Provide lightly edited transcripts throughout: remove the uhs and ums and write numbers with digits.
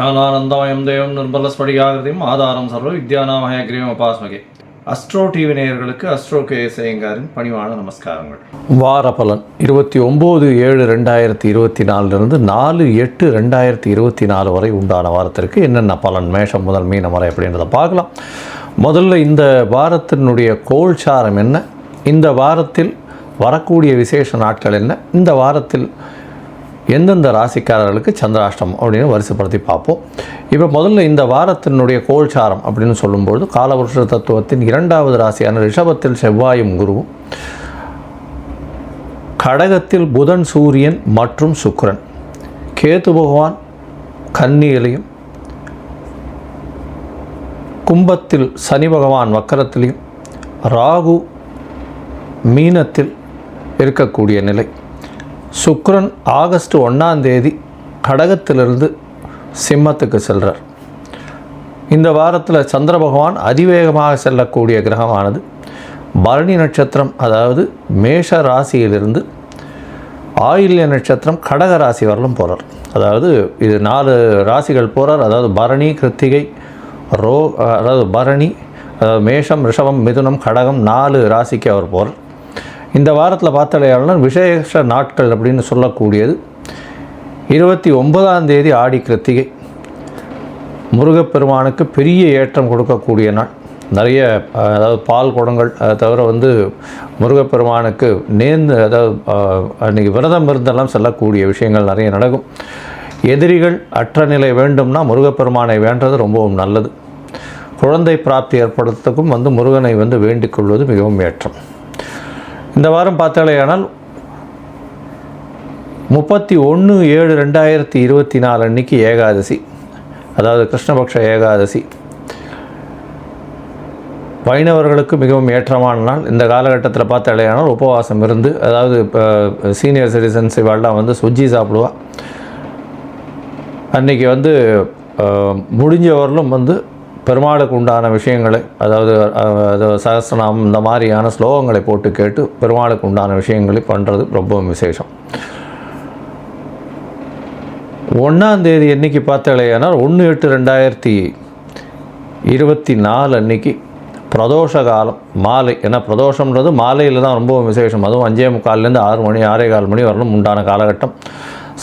ஞானானந்தமயம் தேவம் நிர்மலஸ்படிகாகிருதியும் ஆதாரம் சர்வ வித்யானாமயக்ரீவம் உபாஸ்மகே. அஸ்ட்ரோ டிவி நேயர்களுக்கு அஸ்ட்ரோ கேஎஸ்ஐயங்காரின் பணிவான நமஸ்காரங்கள். வார பலன் 29/7/2024 4/8/2024 வரை உண்டான வாரத்திற்கு என்னென்ன பலன் மேஷம் முதல் மீனம் வரை அப்படின்றத பார்க்கலாம். முதல்ல இந்த வாரத்தினுடைய கோல்சாரம் என்ன, இந்த வாரத்தில் வரக்கூடிய விசேஷ நாட்கள் என்ன, இந்த வாரத்தில் எந்தெந்த ராசிக்காரர்களுக்கு சந்திராஷ்டமம் அப்படின்னு வரிசைப்படுத்தி பார்ப்போம். இப்போ முதல்ல இந்த வாரத்தினுடைய கோல்சாரம் அப்படின்னு சொல்லும்பொழுது காலவருஷ தத்துவத்தின் 2வது ராசியான ரிஷபத்தில் செவ்வாயும் குருவும், கடகத்தில் புதன் சூரியன் மற்றும் சுக்கிரன், கேது பகவான் கன்னியிலையும், கும்பத்தில் சனி பகவான் வக்கரத்திலையும், ராகு மீனத்தில் இருக்கக்கூடிய நிலை. சுக்கிரன் ஆகஸ்ட் 1 கடகத்திலிருந்து சிம்மத்துக்கு செல்கிறார். இந்த வாரத்தில் சந்திர பகவான் அதிவேகமாக செல்லக்கூடிய கிரகமானது பரணி நட்சத்திரம், அதாவது மேஷ ராசியிலிருந்து ஆயில்ய நட்சத்திரம் கடக ராசி வரலும் போகிறார். அதாவது இது 4 ராசிகள் போகிறார். அதாவது பரணி, கிருத்திகை, அதாவது பரணி, அதாவது மேஷம், ரிஷபம், மிதுனம், கடகம் 4 ராசிக்கு அவர் போகிறார். இந்த வாரத்தில் பார்த்தாலேயாளர் விசேஷ நாட்கள் அப்படின்னு சொல்லக்கூடியது 29 ஆடி கிருத்திகை, முருகப்பெருமானுக்கு பெரிய ஏற்றம் கொடுக்கக்கூடிய நாள். நிறைய அதாவது பால் குடங்கள், அதை தவிர முருகப்பெருமானுக்கு அதாவது அன்றைக்கி விரதம் இருந்தெல்லாம் செல்லக்கூடிய விஷயங்கள் நிறைய நடக்கும். எதிரிகள் அற்ற நிலை வேண்டும்னா முருகப்பெருமானை வேண்டது ரொம்பவும் நல்லது. குழந்தை பிராப்தி ஏற்படுறதுக்கும் முருகனை வேண்டிக் கொள்வது மிகவும் ஏற்றம். இந்த வாரம் பார்த்தாலேயானால் 31/7/2024 அன்றைக்கி ஏகாதசி, அதாவது கிருஷ்ணபக்ஷ ஏகாதசி. வைணவர்களுக்கு மிகவும் ஏற்றமான நாள். இந்த காலகட்டத்தில் பார்த்தாலேயானால் உபவாசம் இருந்து, அதாவது சீனியர் சிட்டிசன்ஸ் இவாள்லாம் சுஜ்ஜி சாப்பிடுவா. அன்றைக்கி முடிஞ்சவர்களும் பெருமாளுக்கு உண்டான விஷயங்களை, அதாவது சகஸ்ரநாமம் இந்த மாதிரியான ஸ்லோகங்களை போட்டு கேட்டு பெருமாளுக்கு உண்டான விஷயங்களை பண்ணுறது ரொம்பவும் விசேஷம். 1 அன்னைக்கு பார்த்தாலேயானால் 1/8/2024 அன்னைக்கு பிரதோஷ காலம் மாலை. ஏன்னா பிரதோஷம்ன்றது மாலையில் தான் ரொம்பவும் விசேஷம். அதுவும் 5:45 6 மணி 6:15 மணி வரலும் உண்டான காலகட்டம்.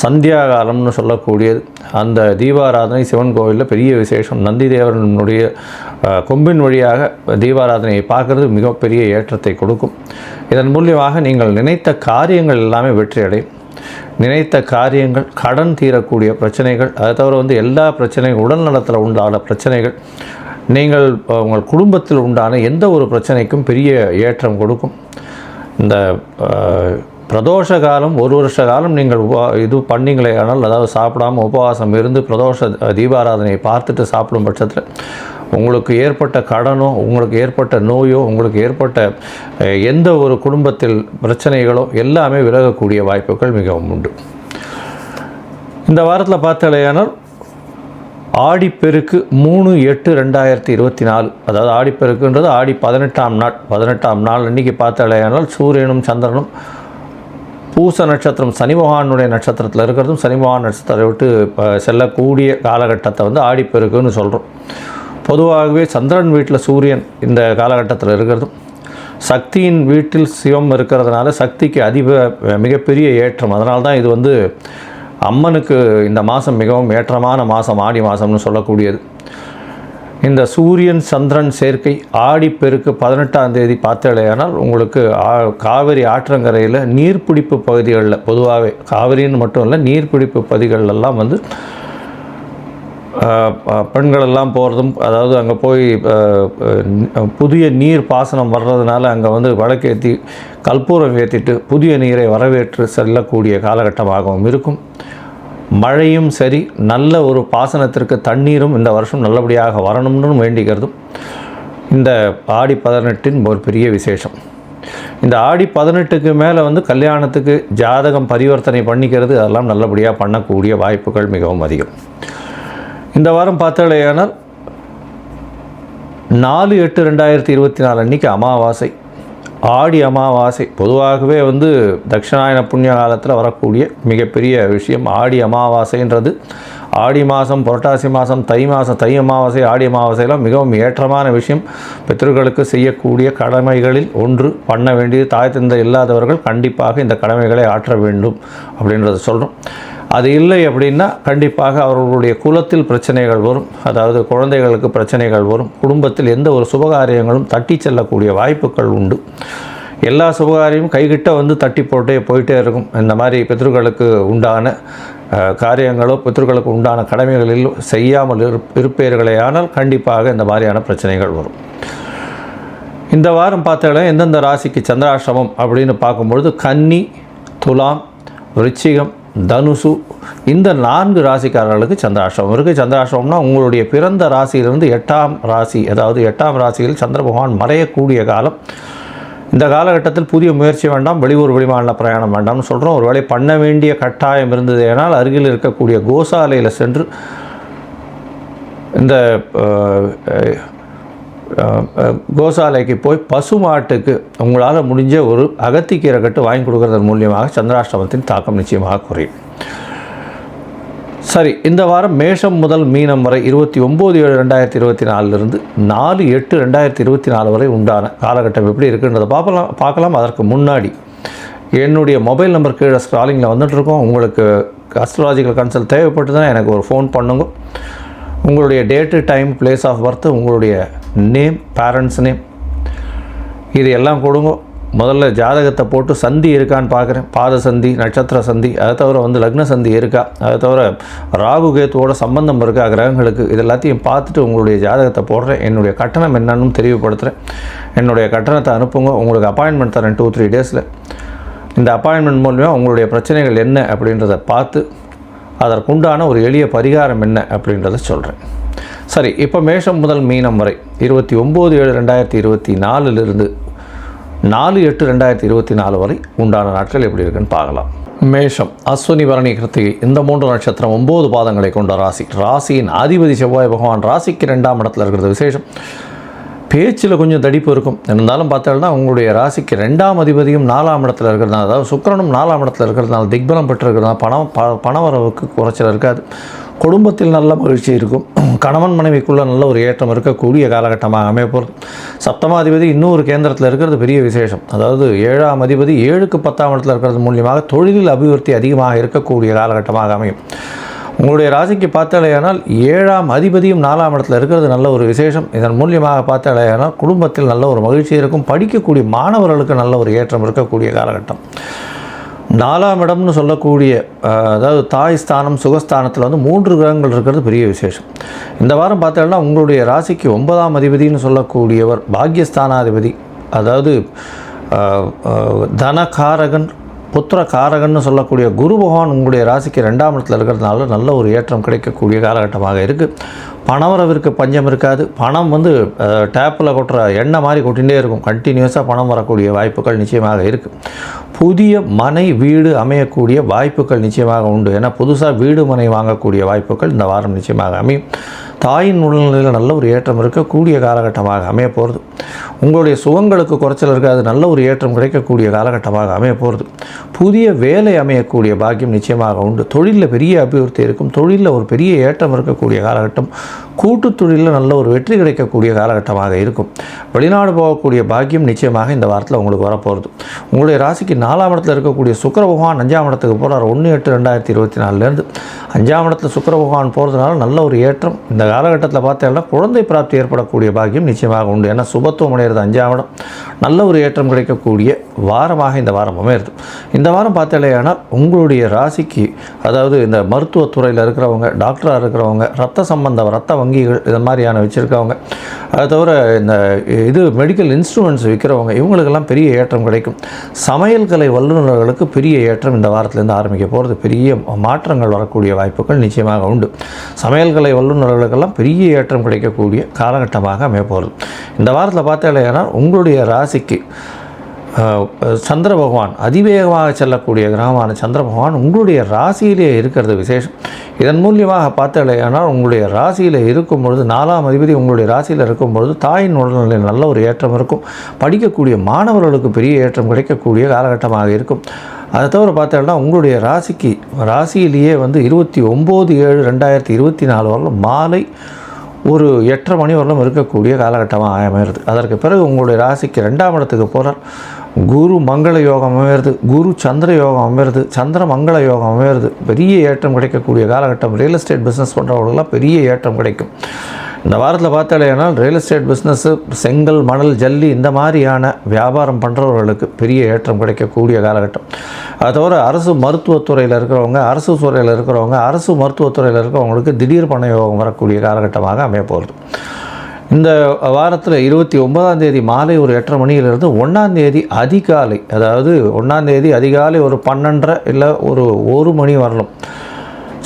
சந்தியா காலம்னு சொல்லக்கூடியது. அந்த தீபாராதனை சிவன் கோவிலில் பெரிய விசேஷம். நந்தி தேவனுடைய கொம்பின் வழியாக தீபாராதனையை பார்க்குறது மிகப்பெரிய ஏற்றத்தை கொடுக்கும். இதன் மூலியமாக நீங்கள் நினைத்த காரியங்கள் எல்லாமே வெற்றி அடையும். நினைத்த காரியங்கள், கடன் தீரக்கூடிய பிரச்சனைகள், அதை தவிர எல்லா பிரச்சனைகள், உடல் நலத்தில் உண்டான பிரச்சனைகள், நீங்கள் உங்கள் குடும்பத்தில் உண்டான எந்த ஒரு பிரச்சனைக்கும் பெரிய ஏற்றம் கொடுக்கும். இந்த பிரதோஷ காலம் 1 வருஷ காலம் நீங்கள் இது பண்ணிங்களே ஆனால், அதாவது சாப்பிடாமல் உபவாசம் இருந்து பிரதோஷ தீபாராதனையை பார்த்துட்டு சாப்பிடும் பட்சத்தில் உங்களுக்கு ஏற்பட்ட கடனோ, உங்களுக்கு ஏற்பட்ட நோயோ, உங்களுக்கு ஏற்பட்ட எந்த ஒரு குடும்பத்தில் பிரச்சனைகளோ எல்லாமே விலகக்கூடிய வாய்ப்புகள் மிகவும் உண்டு. இந்த வாரத்தில் பார்த்தாலேயானால் ஆடிப்பெருக்கு 3/8/2024, அதாவது ஆடிப்பெருக்குன்றது ஆடி 18ஆம் நாள் அன்றைக்கி பார்த்தாலேயானால் சூரியனும் சந்திரனும் பூச நட்சத்திரம் சனி பகவானுடைய நட்சத்திரத்தில் இருக்கிறதும், சனி பகவான் நட்சத்திரத்தை விட்டு செல்லக்கூடிய காலகட்டத்தை ஆடிப்பெருக்குன்னு சொல்கிறோம். பொதுவாகவே சந்திரன் வீட்டில் சூரியன் இந்த காலகட்டத்தில் இருக்கிறதும், சக்தியின் வீட்டில் சிவம் இருக்கிறதுனால சக்திக்கு மிகப்பெரிய ஏற்றம். அதனால தான் இது அம்மனுக்கு இந்த மாதம் மிகவும் ஏற்றமான மாதம் ஆடி மாதம்னு சொல்லக்கூடியது. இந்த சூரியன் சந்திரன் சேர்க்கை ஆடிப்பெருக்கு 18 பார்த்தாலேயானால் உங்களுக்கு காவிரி ஆற்றங்கரையில் நீர்பிடிப்பு பகுதிகளில், பொதுவாகவே காவிரின்னு மட்டும் இல்லை நீர்பிடிப்பு பகுதிகளெல்லாம் பெண்களெல்லாம் போகிறதும், அதாவது அங்கே போய் புதிய நீர் பாசனம் வர்றதுனால அங்கே விளக்கேற்றி கற்பூரம் ஏற்றிட்டு புதிய நீரை வரவேற்று செல்லக்கூடிய காலகட்டமாகவும் இருக்கும். மழையும் சரி, நல்ல ஒரு பாசனத்திற்கு தண்ணீரும் இந்த வருஷம் நல்லபடியாக வரணும்னு வேண்டிக்கிறதும் இந்த ஆடி 18 ஒரு பெரிய விசேஷம். இந்த ஆடி 18க்கு மேலே கல்யாணத்துக்கு ஜாதகம் பரிவர்த்தனை பண்ணிக்கிறது, அதெல்லாம் நல்லபடியாக பண்ணக்கூடிய வாய்ப்புகள் மிகவும் அதிகம். இந்த வாரம் பார்த்தாலேயானால் 4/8/2024 அன்றைக்கி அமாவாசை. ஆடி அமாவாசை பொதுவாகவே தட்சிணாயன புண்ணிய காலத்தில் வரக்கூடிய மிகப்பெரிய விஷயம். ஆடி அமாவாசைன்றது ஆடி மாதம், புரட்டாசி மாதம், தை மாதம், தை அமாவாசை, ஆடி அமாவாசையெல்லாம் மிகவும் ஏற்றமான விஷயம். பித்ருக்களுக்கு செய்யக்கூடிய கடமைகளில் ஒன்று. பண்ண வேண்டியது தாய் தந்தை இல்லாதவர்கள் கண்டிப்பாக இந்த கடமைகளை ஆற்ற வேண்டும் அப்படின்றத சொல்கிறோம். அது இல்லை அப்படின்னா கண்டிப்பாக அவர்களுடைய குலத்தில் பிரச்சனைகள் வரும். அதாவது குழந்தைகளுக்கு பிரச்சனைகள் வரும். குடும்பத்தில் எந்த ஒரு சுபகாரியங்களும் தட்டி செல்லக்கூடிய வாய்ப்புகள் உண்டு. எல்லா சுபகாரியமும் கைகிட்ட வந்து தட்டி போயிட்டே இருக்கும். இந்த மாதிரி பித்ருக்களுக்கு உண்டான காரியங்களோ பித்ருக்களுக்கு உண்டான கடமைகளில் செய்யாமல் இருப்பீர்களே ஆனால் கண்டிப்பாக இந்த மாதிரியான பிரச்சனைகள் வரும். இந்த வாரம் பார்த்தாலும் எந்தெந்த ராசிக்கு சந்திராஷ்டமம் அப்படின்னு பார்க்கும்பொழுது கன்னி, துலாம், விருச்சிகம், தனுசு, இந்த 4 ராசிக்காரர்களுக்கு சந்திராஷ்டமம் இருக்குது. சந்திராஷ்டமம்னா உங்களுடைய பிறந்த ராசியிலிருந்து 8ஆம் ராசி, அதாவது 8ஆம் ராசியில் சந்திர பகவான் மறையக்கூடிய காலம். இந்த காலகட்டத்தில் புதிய முயற்சி வேண்டாம், வெளியூர் வெளிமாநில பிரயாணம் வேண்டாம்னு சொல்கிறோம். ஒரு வேளை பண்ண வேண்டிய கட்டாயம் இருந்தது ஏனால் அருகில் இருக்கக்கூடிய கோசாலையில் சென்று இந்த கோசாலைக்கு போய் பசுமாட்டுக்கு உங்களால் முடிஞ்ச ஒரு அகத்திக்கீரை கட்டு வாங்கி கொடுக்கறதன் மூலியமாக சந்திராஷ்டமத்தின் தாக்கம் நிச்சயமாக குறையும். சரி, இந்த வாரம் மேஷம் முதல் மீனம் வரை 29/7/2024 4/8/2024 வரை உண்டான காலகட்டம் எப்படி இருக்குன்றதை பார்க்கலாம். அதற்கு முன்னாடி என்னுடைய மொபைல் நம்பர் கீழே ஸ்க்ராலிங்கில் வந்துட்டுருக்கோம். உங்களுக்கு அஸ்ட்ராலஜிக்கல் கன்சல்ட் தேவைப்பட்டுதுன்னா எனக்கு ஒரு ஃபோன் பண்ணுங்க. உங்களுடைய date, time, place of birth, உங்களுடைய நேம், பேரண்ட்ஸ் நேம், இது எல்லாம் கொடுங்க. முதல்ல ஜாதகத்தை போட்டு சந்தி இருக்கான்னு பார்க்குறேன். பாத சந்தி, நட்சத்திர சந்தி, அதை தவிர லக்ன சந்தி இருக்கா, அதை தவிர ராகு கேத்துவோட சம்பந்தம் இருக்கா கிரகங்களுக்கு, இது எல்லாத்தையும் பார்த்துட்டு உங்களுடைய ஜாதகத்தை போடுறேன். என்னுடைய கட்டணம் என்னன்னு தெரியப்படுத்துகிறேன். என்னுடைய கட்டணத்தை அனுப்புங்க. உங்களுக்கு அப்பாயின்மெண்ட் தரேன் 2-3 டேஸில். இந்த அப்பாயின்மெண்ட் மூலமாக உங்களுடைய பிரச்சனைகள் என்ன அப்படின்றத பார்த்து அதற்குண்டான ஒரு எளிய பரிகாரம் என்ன அப்படின்றத சொல்கிறேன். சரி, இப்போ மேஷம் முதல் மீனம் வரை 29/7/2024 4/8/2024 வரை உண்டான நாட்கள் எப்படி இருக்குன்னு பார்க்கலாம். மேஷம், அஸ்வினி, பரணி, கிருத்திகை, இந்த 3 நட்சத்திரம் 9 பாதங்களை கொண்ட ராசி. ராசியின் அதிபதி செவ்வாய் பகவான் ராசிக்கு 2ஆம் இடத்துல இருக்கிறது விசேஷம். பேச்சில் கொஞ்சம் தடிப்பு இருக்கும். இருந்தாலும் பார்த்தோம்னா உங்களுடைய ராசிக்கு 2ஆம் அதிபதியும் 4ஆம் இடத்துல இருக்கிறதுனால, அதாவது சுக்கிரனும் 4ஆம் இடத்துல இருக்கிறதுனால, திக்பலம் பெற்றிருக்கிறதுனால பணவரவுக்கு குறைச்சல் இருக்காது. குடும்பத்தில் நல்ல மகிழ்ச்சி இருக்கும். கணவன் மனைவிக்குள்ளே நல்ல ஒரு ஏற்றம் இருக்கக்கூடிய காலகட்டமாக அமைய போகிறது. சப்தமாதிபதி இன்னொரு கேந்திரத்தில் இருக்கிறது பெரிய விசேஷம். அதாவது 7ஆம் அதிபதி 7க்கு 10ஆம் இடத்துல இருக்கிறது மூலியமாக தொழிலில் அபிவிருத்தி அதிகமாக இருக்கக்கூடிய காலகட்டமாக அமையும். உங்களுடைய ராசிக்கு பார்த்தாலேயானால் 7ஆம் அதிபதியும் 4ஆம் இடத்துல இருக்கிறது நல்ல ஒரு விசேஷம். இதன் மூலியமாக பார்த்தாலேயானால் குடும்பத்தில் நல்ல ஒரு மகிழ்ச்சி இருக்கும். படிக்கக்கூடிய மாணவர்களுக்கு நல்ல ஒரு ஏற்றம் இருக்கக்கூடிய காலகட்டம். 4ஆம் இடம்னு சொல்லக்கூடிய அதாவது தாய் ஸ்தானம், சுகஸ்தானத்தில் 3 கிரகங்கள் இருக்கிறது பெரிய விசேஷம். இந்த வாரம் பார்த்தோம்னா உங்களுடைய ராசிக்கு 9ஆம் அதிபதினு சொல்லக்கூடியவர் பாக்யஸ்தானாதிபதி, அதாவது தனகாரகன், புத்திரகாரகன்னு சொல்லக்கூடிய குரு பகவான் உங்களுடைய ராசிக்கு 2ஆம் இடத்துல இருக்கிறதுனால நல்ல ஒரு ஏற்றம் கிடைக்கக்கூடிய காலகட்டமாக இருக்குது. பணவரவிற்கு பஞ்சம் இருக்காது. பணம் டேப்பில் கொட்டுற எண்ணெய் மாதிரி கொட்டிகிட்டே இருக்கும். கண்டினியூஸாக பணம் வரக்கூடிய வாய்ப்புகள் நிச்சயமாக இருக்குது. புதிய மனை, வீடு அமையக்கூடிய வாய்ப்புகள் நிச்சயமாக உண்டு. ஏன்னா புதுசாக வீடு, மனை வாங்கக்கூடிய வாய்ப்புகள் இந்த வாரம் நிச்சயமாக அமையும். தாயின் உடல்நிலையில் நல்ல ஒரு ஏற்றம் இருக்கக்கூடிய காலகட்டமாக அமைய போகிறது. உங்களுடைய சுகங்களுக்கு குறைச்சல் இருக்காது. நல்ல ஒரு ஏற்றம் கிடைக்கக்கூடிய காலகட்டமாக அமைய போகிறது. புதிய வேலை அமையக்கூடிய பாக்கியம் நிச்சயமாக உண்டு. தொழிலில் பெரிய அபிவிருத்தி இருக்கும். தொழிலில் ஒரு பெரிய ஏற்றம் இருக்கக்கூடிய காலகட்டம். கூட்டு தொழிலில் நல்ல ஒரு வெற்றி கிடைக்கக்கூடிய காலகட்டமாக இருக்கும். வெளிநாடு போகக்கூடிய பாக்கியம் நிச்சயமாக இந்த வாரத்தில் உங்களுக்கு வரப்போகிறது. உங்களுடைய ராசிக்கு 4ஆம் இடத்துல இருக்கக்கூடிய சுக்கிர பகவான் 5ஆம் இடத்துக்கு போகிறார். 1/8/2024 5ஆம் இடத்துல சுக்கிர பகவான் போகிறதுனால நல்ல ஒரு ஏற்றம். இந்த காலகட்டத்தில் பார்த்தீங்கன்னா குழந்தை பிராப்தி ஏற்படக்கூடிய பாக்கியம் நிச்சயமாக உண்டு. ஏன்னா சுபத்துவம் அடைகிறது 5ஆம் இடம். நல்ல ஒரு ஏற்றம் கிடைக்கக்கூடிய வாரமாக இந்த வாரம் அமையிறது. இந்த வாரம் பார்த்தீங்கன்னா உங்களுடைய ராசிக்கு, அதாவது இந்த மருத்துவத்துறையில் இருக்கிறவங்க, டாக்டராக இருக்கிறவங்க, ரத்த சம்பந்தம், ரத்த வங்கிகள் இது மாதிரியான வச்சுருக்கவங்க, அதை தவிர இந்த மெடிக்கல் இன்ஸ்ட்ருமெண்ட்ஸ் விற்கிறவங்க, இவங்களுக்கெல்லாம் பெரிய ஏற்றம் கிடைக்கும். சமையல் கலை வல்லுநர்களுக்கு பெரிய ஏற்றம் இந்த வாரத்திலேருந்து ஆரம்பிக்க போகிறது. பெரிய மாற்றங்கள் வரக்கூடிய வாய்ப்புகள் நிச்சயமாக உண்டு. சமையல் கலை வல்லுநர்களுக்கெல்லாம் பெரிய ஏற்றம் கிடைக்கக்கூடிய காலகட்டமாக அமைய போகிறது. இந்த வாரத்தில் பார்த்தாலேனா உங்களுடைய ராசிக்கு சந்திர பகவான், அதிவேகமாக செல்லக்கூடிய கிரகமான சந்திர பகவான் உங்களுடைய ராசியிலே இருக்கிறது விசேஷம். இதன் மூலியமாக பார்த்தாலேனால் உங்களுடைய ராசியில் இருக்கும் பொழுது, 4ஆம் அதிபதி உங்களுடைய ராசியில் இருக்கும் பொழுது தாயின் உடல்நிலையில் நல்ல ஒரு ஏற்றம் இருக்கும். படிக்கக்கூடிய மாணவர்களுக்கு பெரிய ஏற்றம் கிடைக்கக்கூடிய காலகட்டமாக இருக்கும். அதை தவிர பார்த்தோம்னா உங்களுடைய ராசியிலேயே வந்து 29/7/2024 வரலும் மாலை ஒரு 8:30 மணி வரலும் இருக்கக்கூடிய காலகட்டமாக அமையிறது. அதற்கு பிறகு உங்களுடைய ராசிக்கு 2ஆம் இடத்துக்கு போகிறார். குரு மங்கள யோகம் அமையிறது, குரு சந்திர யோகம் அமையிறது, சந்திர மங்கள யோகம் அமையிறது. பெரிய ஏற்றம் கிடைக்கக்கூடிய காலகட்டம். ரியல் எஸ்டேட் பிஸ்னஸ் பண்ணுறவங்களுக்குலாம் பெரிய ஏற்றம் கிடைக்கும். இந்த வாரத்தில் பார்த்தாலேனால் ரியல் எஸ்டேட் பிஸ்னஸ்ஸு, செங்கல் மணல் ஜல்லி இந்த மாதிரியான வியாபாரம் பண்ணுறவர்களுக்கு பெரிய ஏற்றம் கிடைக்கக்கூடிய காலகட்டம். அது தவிர அரசு மருத்துவத்துறையில் இருக்கிறவங்க, அரசு துறையில் இருக்கிறவங்க, அரசு மருத்துவத்துறையில் இருக்கிறவங்களுக்கு திடீர் பண யோகம் வரக்கூடிய காலகட்டமாக அமைய போகிறது. இந்த வாரத்தில் 29ஆம் தேதி மாலை ஒரு 8:30 மணியிலிருந்து 1ஆம் தேதி அதிகாலை, அதாவது 1ஆம் தேதி அதிகாலை ஒரு 12:30 இல்லை ஒரு 1 மணி வரலும்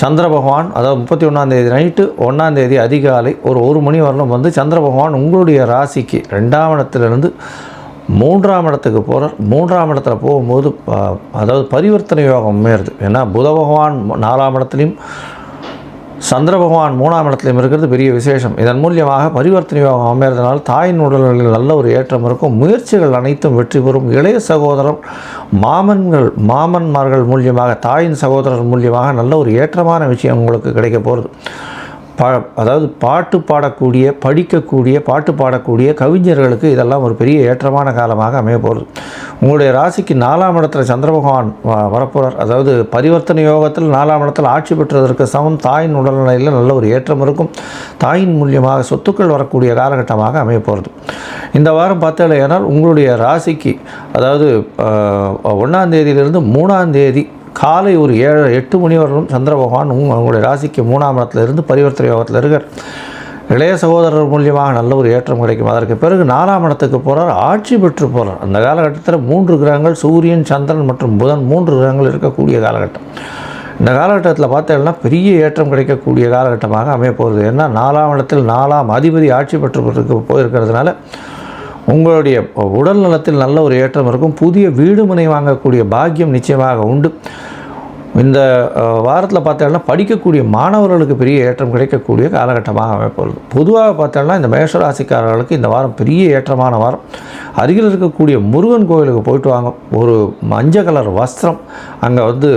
சந்திர பகவான், அதாவது 31ஆம் தேதி நைட்டு 1ஆம் தேதி அதிகாலை ஒரு 1 மணி வரலும் வந்து சந்திர பகவான் உங்களுடைய ராசிக்கு 2ஆம் இடத்துலேருந்து 3ஆம் இடத்துக்கு போகிறார். 3ஆம் இடத்துல போகும்போது அதாவது பரிவர்த்தனை யோகம் அமையிறது. ஏன்னா புத பகவான் 4ஆம் இடத்துலையும் சந்திர பகவான் 3ஆம் இடத்துலையும் இருக்கிறது பெரிய விசேஷம். இதன் மூலியமாக பரிவர்த்தனை யோகம் அமைகிறதுனால தாயின் உடல்களில் நல்ல ஒரு ஏற்றம் இருக்கும். முயற்சிகள் அனைத்தும் வெற்றி பெறும். இளைய சகோதரர் மாமன்மார்கள் மூலியமாக, தாயின் சகோதரர் மூலியமாக நல்ல ஒரு ஏற்றமான விஷயம் உங்களுக்கு கிடைக்க போகிறது. அதாவது பாட்டு பாடக்கூடிய கவிஞர்களுக்கு இதெல்லாம் ஒரு பெரிய ஏற்றமான காலமாக அமைய போகிறது. உங்களுடைய ராசிக்கு 4ஆம் இடத்துல சந்திர பகவான் வரப்போகிறார். அதாவது பரிவர்த்தனை யோகத்தில் 4ஆம் இடத்தில் ஆட்சி பெற்றதற்கு சமம். தாயின் உடல்நிலையில் நல்ல ஒரு ஏற்றம் இருக்கும். தாயின் மூலியமாக சொத்துக்கள் வரக்கூடிய காலகட்டமாக அமைய போகிறது. இந்த வாரம் பார்த்தாலேனால் உங்களுடைய ராசிக்கு அதாவது 1ஆம் தேதியிலிருந்து 3ஆம் தேதி காலை ஒரு 7-8 மணி வரலும் சந்திர பகவான் உங்களுடைய ராசிக்கு 3ஆம் இடத்துல இருந்து பரிவர்த்தனை யோகத்தில் இருக்கார். இளைய சகோதரர் மூலியமாக நல்ல ஒரு ஏற்றம் கிடைக்கும். அதற்கு பிறகு 4ஆம் இடத்துக்கு போகிறார், ஆட்சி பெற்று போகிறார். அந்த காலகட்டத்தில் 3 கிரகங்கள், சூரியன், சந்திரன் மற்றும் புதன் 3 கிரகங்கள் இருக்கக்கூடிய காலகட்டம். இந்த காலகட்டத்தில் பார்த்தீங்கன்னா பெரிய ஏற்றம் கிடைக்கக்கூடிய காலகட்டமாக அமைய போகிறது. ஏன்னா 4ஆம் இடத்தில் 4ஆம் அதிபதி ஆட்சி பெற்று போயிருக்கிறதுனால உங்களுடைய உடல் நலத்தில் நல்ல ஒரு ஏற்றம் இருக்கும். புதிய வீடு மனை வாங்கக்கூடிய பாக்கியம் நிச்சயமாக உண்டு. இந்த வாரத்தில் பார்த்தோம்னா படிக்கக்கூடிய மாணவர்களுக்கு பெரிய ஏற்றம் கிடைக்கக்கூடிய காலகட்டமாக அமைப்பது. பொதுவாக பார்த்தோம்னா இந்த மேஷராசிக்காரர்களுக்கு இந்த வாரம் பெரிய ஏற்றமான வாரம். அருகில் இருக்கக்கூடிய முருகன் கோவிலுக்கு போயிட்டு வாங்க. ஒரு மஞ்சள் கலர் வஸ்திரம் அங்கே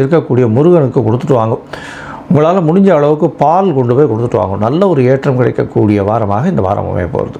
இருக்கக்கூடிய முருகனுக்கு கொடுத்துட்டு வாங்க. உங்களால் முடிஞ்ச அளவுக்கு பால் கொண்டு போய் கொடுத்துட்டு வாங்க. நல்ல ஒரு ஏற்றம் கிடைக்கக்கூடிய வாரமாக இந்த வாரம் அமைய போகிறது.